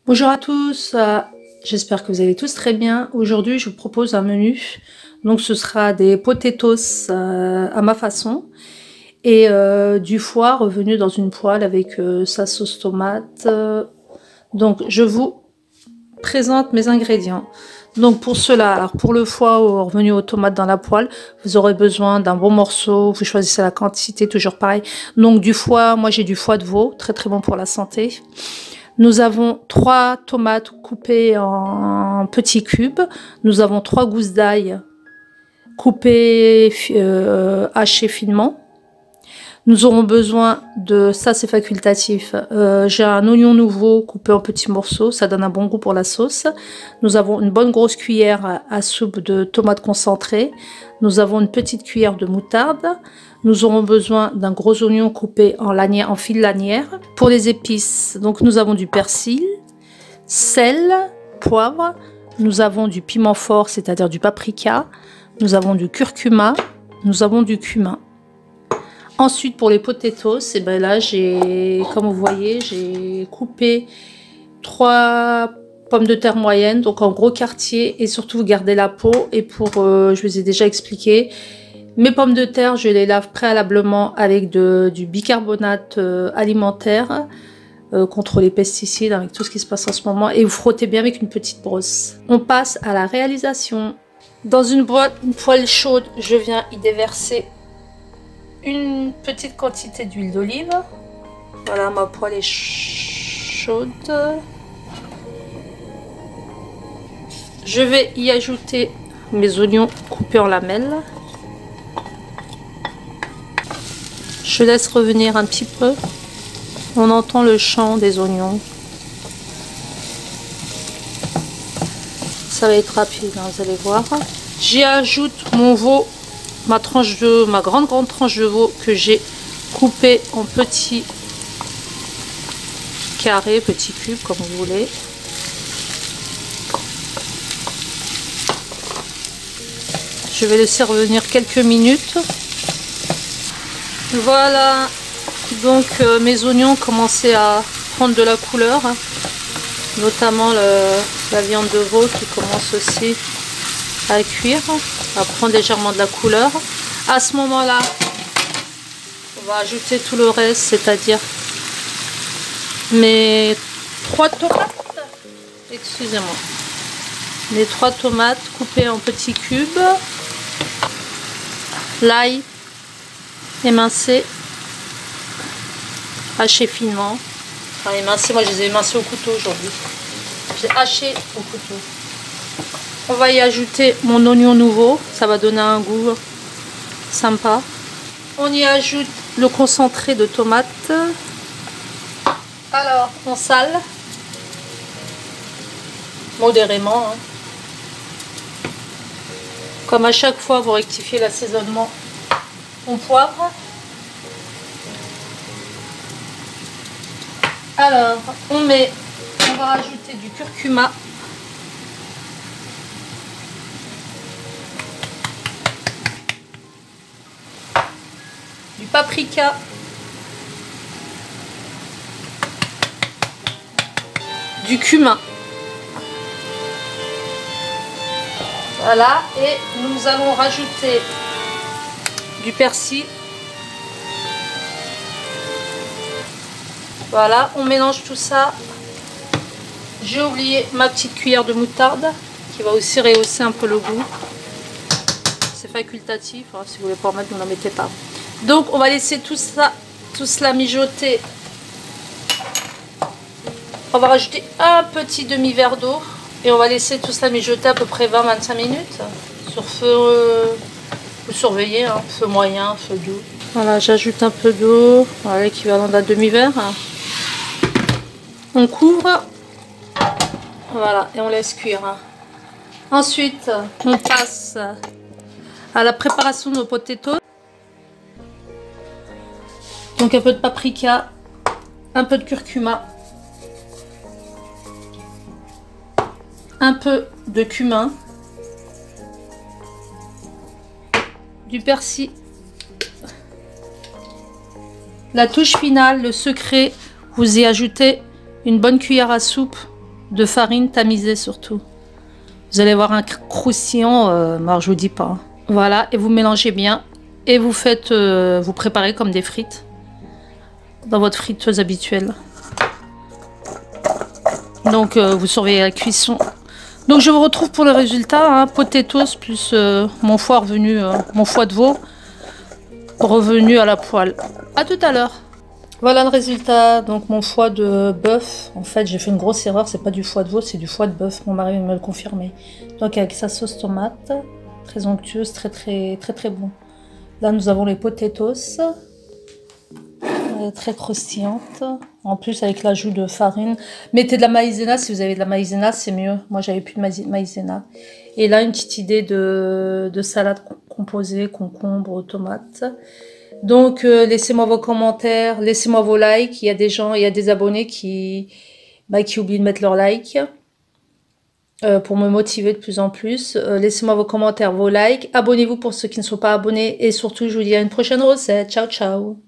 Bonjour à tous, j'espère que vous allez tous très bien. Aujourd'hui, je vous propose un menu. Donc, ce sera des potatoes à ma façon et du foie revenu dans une poêle avec sa sauce tomate. Donc, je vous présente mes ingrédients. Donc, pour cela, alors pour le foie revenu aux tomates dans la poêle, vous aurez besoin d'un bon morceau. Vous choisissez la quantité, toujours pareil. Donc, du foie, moi j'ai du foie de veau, très très bon pour la santé. Nous avons 3 tomates coupées en petits cubes. Nous avons 3 gousses d'ail coupées, hachées finement. Nous aurons besoin de, ça c'est facultatif, j'ai un oignon nouveau coupé en petits morceaux, ça donne un bon goût pour la sauce. Nous avons une bonne grosse cuillère à soupe de tomates concentrées. Nous avons une petite cuillère de moutarde. Nous aurons besoin d'un gros oignon coupé en lanière, en fil lanière. Pour les épices, donc nous avons du persil, sel, poivre. Nous avons du piment fort, c'est-à-dire du paprika. Nous avons du curcuma. Nous avons du cumin. Ensuite, pour les potatoes, et ben là, comme vous voyez, j'ai coupé 3 pommes de terre moyennes, donc en gros quartier, et surtout vous gardez la peau. Et pour, je vous ai déjà expliqué, mes pommes de terre, je les lave préalablement avec du bicarbonate alimentaire contre les pesticides, avec tout ce qui se passe en ce moment, et vous frottez bien avec une petite brosse. On passe à la réalisation. Dans une poêle chaude, je viens y déverser une petite quantité d'huile d'olive. Voilà, ma poêle est chaude. Je vais y ajouter mes oignons coupés en lamelles. Je laisse revenir un petit peu. On entend le chant des oignons. Ça va être rapide, hein, vous allez voir. J'y ajoute mon veau, ma grande tranche de veau que j'ai coupé en petits carrés, petits cubes comme vous voulez. Je vais laisser revenir quelques minutes. Voilà, donc mes oignons commençaient à prendre de la couleur, hein, notamment la viande de veau qui commence aussi à cuire, à prendre légèrement de la couleur. À ce moment-là, on va ajouter tout le reste, c'est-à-dire mes 3 tomates, excusez-moi, mes 3 tomates coupées en petits cubes, l'ail émincé, haché finement, enfin émincé, moi je les ai émincés au couteau aujourd'hui, j'ai haché au couteau. On va y ajouter mon oignon nouveau, ça va donner un goût sympa. On y ajoute le concentré de tomate. Alors, on sale modérément, hein. Comme à chaque fois, vous rectifiez l'assaisonnement. On poivre. Alors, on va rajouter du curcuma. Du paprika, du cumin. Voilà, et nous allons rajouter du persil. Voilà, on mélange tout ça. J'ai oublié ma petite cuillère de moutarde qui va aussi rehausser un peu le goût. C'est facultatif, hein, si vous voulez pas en mettre, vous n'en mettez pas. Donc on va laisser tout cela mijoter. On va rajouter un petit demi-verre d'eau et on va laisser tout cela mijoter à peu près 20-25 minutes sur feu, vous surveillez, hein, feu moyen, feu doux. Voilà, j'ajoute un peu d'eau, voilà, l'équivalent d'un demi-verre. On couvre, voilà, et on laisse cuire. Ensuite, on passe à la préparation de nos potatoes. Donc un peu de paprika, un peu de curcuma, un peu de cumin, du persil. La touche finale, le secret, vous y ajoutez une bonne cuillère à soupe de farine tamisée surtout. Vous allez avoir un croustillant, alors je vous dis pas. Voilà, et vous mélangez bien. Et vous faites, vous préparez comme des frites. Dans votre friteuse habituelle. Donc vous surveillez la cuisson. Donc je vous retrouve pour le résultat, hein, potatoes plus mon foie revenu, mon foie de veau revenu à la poêle. À tout à l'heure. Voilà le résultat, donc mon foie de bœuf. En fait j'ai fait une grosse erreur, c'est pas du foie de veau, c'est du foie de bœuf. Mon mari me le confirmait. Donc avec sa sauce tomate, très onctueuse, très bon. Là nous avons les potatoes. Très croustillante, en plus avec l'ajout de farine. Mettez de la maïzena, si vous avez de la maïzena c'est mieux, moi j'avais plus de maïzena. Et là une petite idée de salade composée, concombre, tomates. Donc laissez-moi vos commentaires, laissez-moi vos likes. Il y a des gens, il y a des abonnés qui oublient de mettre leur like pour me motiver de plus en plus. Laissez-moi vos commentaires, vos likes, abonnez-vous pour ceux qui ne sont pas abonnés, et surtout je vous dis à une prochaine recette. Ciao ciao.